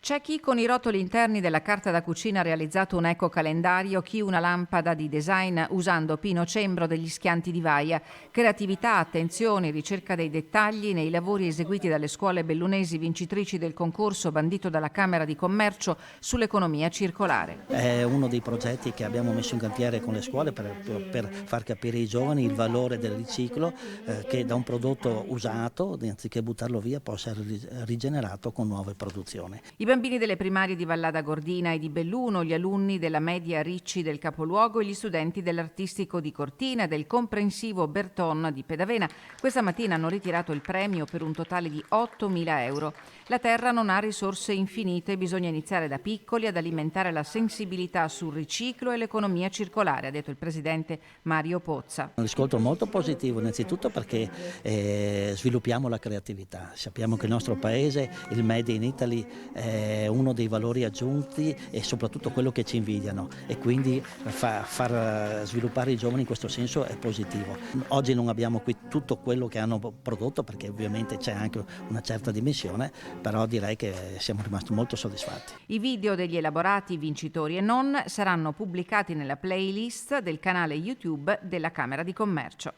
C'è chi con i rotoli interni della carta da cucina ha realizzato un eco-calendario, chi una lampada di design usando pino cembro degli schianti di vaia. Creatività, attenzione, ricerca dei dettagli nei lavori eseguiti dalle scuole bellunesi vincitrici del concorso bandito dalla Camera di Commercio sull'economia circolare. È uno dei progetti che abbiamo messo in cantiere con le scuole per far capire ai giovani il valore del riciclo, che da un prodotto usato, anziché buttarlo via, può essere rigenerato con nuove produzioni. I bambini delle primarie di Vallada Gordina e di Belluno, gli alunni della media Ricci del capoluogo e gli studenti dell'artistico di Cortina e del comprensivo Berton di Pedavena questa mattina hanno ritirato il premio per un totale di 8.000 euro. La terra non ha risorse infinite, bisogna iniziare da piccoli ad alimentare la sensibilità sul riciclo e l'economia circolare, ha detto il presidente Mario Pozza. Un riscontro molto positivo, innanzitutto perché sviluppiamo la creatività. Sappiamo che il nostro paese, il Made in Italy, è uno dei valori aggiunti e soprattutto quello che ci invidiano, e quindi far sviluppare i giovani in questo senso è positivo. Oggi non abbiamo qui tutto quello che hanno prodotto, perché ovviamente c'è anche una certa dimensione, però direi che siamo rimasti molto soddisfatti. I video degli elaborati vincitori e non saranno pubblicati nella playlist del canale YouTube della Camera di Commercio.